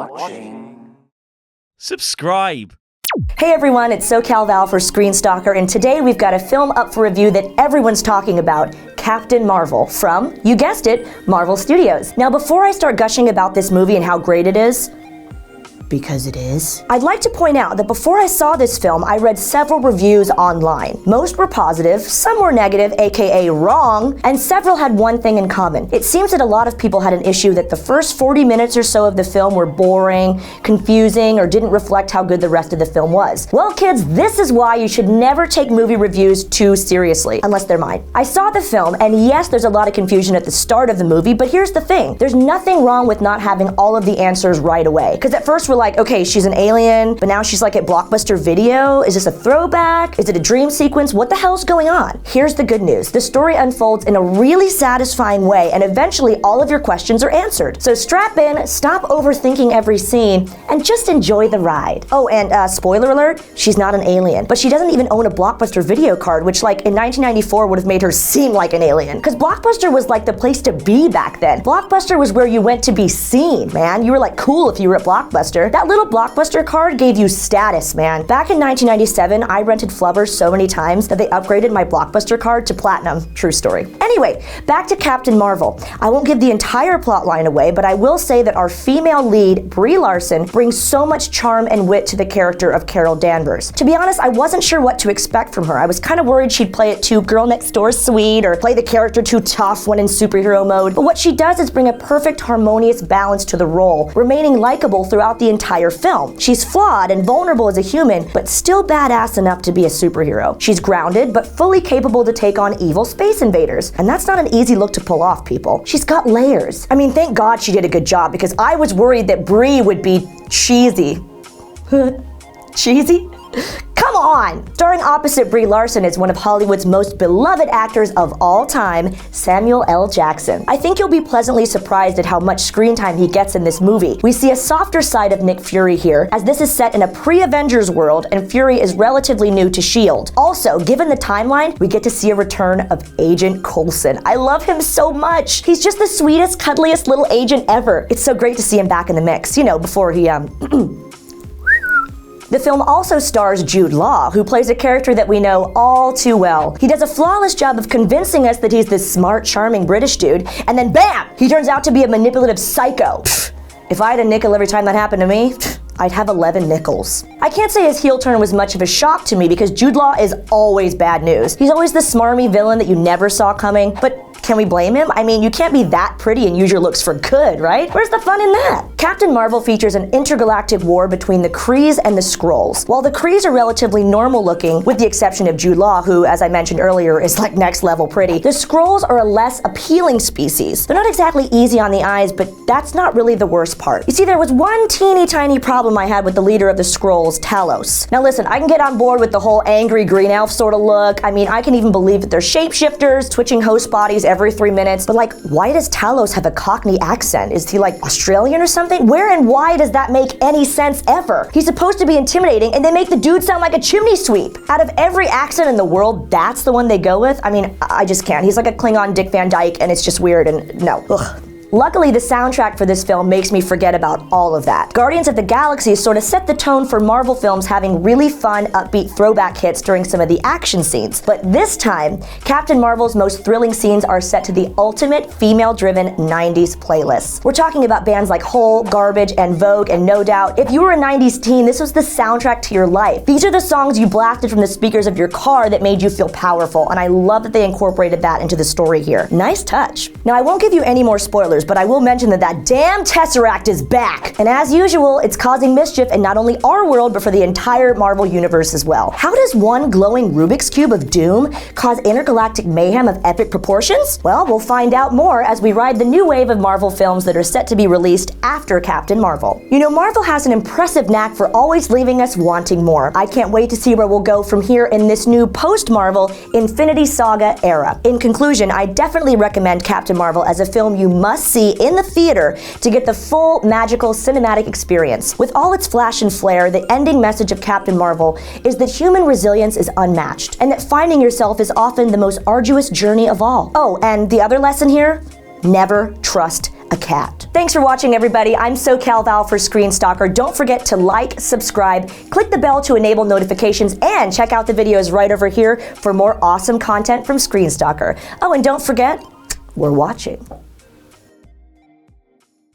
watching. Subscribe. Hey everyone, it's SoCalVal for ScreenStalker, and today we've got a film up for review that everyone's talking about, Captain Marvel, from, you guessed it, Marvel Studios. Now before I start gushing about this movie and how great it is, because it is, I'd like to point out that before I saw this film, I read several reviews online. Most were positive, some were negative, aka wrong, and several had one thing in common. It seems that a lot of people had an issue that the first 40 minutes or so of the film were boring, confusing, or didn't reflect how good the rest of the film was. Well kids, this is why you should never take movie reviews too seriously, unless they're mine. I saw the film, and yes, there's a lot of confusion at the start of the movie, but here's the thing. There's nothing wrong with not having all of the answers right away. Because at first we're like, okay, she's an alien, but now she's like at Blockbuster Video. Is this a throwback? Is it a dream sequence? What the hell's going on? Here's the good news. The story unfolds in a really satisfying way, and eventually all of your questions are answered. So strap in, stop overthinking every scene, and just enjoy the ride. Oh, and spoiler alert, she's not an alien, but she doesn't even own a Blockbuster Video card, which like in 1994 would have made her seem like an alien. Because Blockbuster was like the place to be back then. Blockbuster was where you went to be seen, man. You were like cool if you were at Blockbuster. That little Blockbuster card gave you status, man. Back in 1997, I rented Flubbers so many times that they upgraded my Blockbuster card to Platinum. True story. Anyway, back to Captain Marvel. I won't give the entire plot line away, but I will say that our female lead, Brie Larson, brings so much charm and wit to the character of Carol Danvers. To be honest, I wasn't sure what to expect from her. I was kind of worried she'd play it too girl next door sweet or play the character too tough when in superhero mode. But what she does is bring a perfect harmonious balance to the role, remaining likable throughout the entire film. She's flawed and vulnerable as a human, but still badass enough to be a superhero. She's grounded, but fully capable to take on evil space invaders. And that's not an easy look to pull off, people. She's got layers. I mean, thank God she did a good job, because I was worried that Brie would be cheesy. Cheesy? Come on! Starring opposite Brie Larson is one of Hollywood's most beloved actors of all time, Samuel L. Jackson. I think you'll be pleasantly surprised at how much screen time he gets in this movie. We see a softer side of Nick Fury here, as this is set in a pre-Avengers world and Fury is relatively new to S.H.I.E.L.D. Also, given the timeline, we get to see a return of Agent Coulson. I love him so much! He's just the sweetest, cuddliest little agent ever. It's so great to see him back in the mix, you know, before he, The film also stars Jude Law, who plays a character that we know all too well. He does a flawless job of convincing us that he's this smart, charming British dude, and then BAM! He turns out to be a manipulative psycho. Pfft, if I had a nickel every time that happened to me, I'd have 11 nickels. I can't say his heel turn was much of a shock to me because Jude Law is always bad news. He's always the smarmy villain that you never saw coming, but can we blame him? I mean, you can't be that pretty and use your looks for good, right? Where's the fun in that? Captain Marvel features an intergalactic war between the Krees and the Skrulls. While the Krees are relatively normal looking, with the exception of Jude Law, who, as I mentioned earlier, is like next level pretty, the Skrulls are a less appealing species. They're not exactly easy on the eyes, but that's not really the worst part. You see, there was one teeny tiny problem I had with the leader of the Skrulls, Talos. Now listen, I can get on board with the whole angry green elf sort of look. I mean, I can even believe that they're shapeshifters, twitching host bodies every 3 minutes, but like, why does Talos have a Cockney accent? Is he like Australian or something? Where and why does that make any sense ever? He's supposed to be intimidating and they make the dude sound like a chimney sweep. Out of every accent in the world, that's the one they go with? I mean, I just can't. He's like a Klingon Dick Van Dyke and it's just weird and no. Ugh. Luckily, the soundtrack for this film makes me forget about all of that. Guardians of the Galaxy sort of set the tone for Marvel films having really fun, upbeat throwback hits during some of the action scenes. But this time, Captain Marvel's most thrilling scenes are set to the ultimate female-driven 90s playlists. We're talking about bands like Hole, Garbage, and Vogue, and no doubt, if you were a 90s teen, this was the soundtrack to your life. These are the songs you blasted from the speakers of your car that made you feel powerful, and I love that they incorporated that into the story here. Nice touch. Now, I won't give you any more spoilers, but I will mention that that damn Tesseract is back. And as usual, it's causing mischief in not only our world, but for the entire Marvel universe as well. How does one glowing Rubik's Cube of doom cause intergalactic mayhem of epic proportions? Well, we'll find out more as we ride the new wave of Marvel films that are set to be released after Captain Marvel. You know, Marvel has an impressive knack for always leaving us wanting more. I can't wait to see where we'll go from here in this new post-Marvel Infinity Saga era. In conclusion, I definitely recommend Captain Marvel as a film you must see in the theater to get the full magical cinematic experience. With all its flash and flare, the ending message of Captain Marvel is that human resilience is unmatched, and that finding yourself is often the most arduous journey of all. Oh, and the other lesson here? Never trust a cat. Thanks for watching, everybody. I'm SoCalVal for ScreenStalker. Don't forget to like, subscribe, click the bell to enable notifications, and check out the videos right over here for more awesome content from ScreenStalker. Oh, and don't forget, we're watching.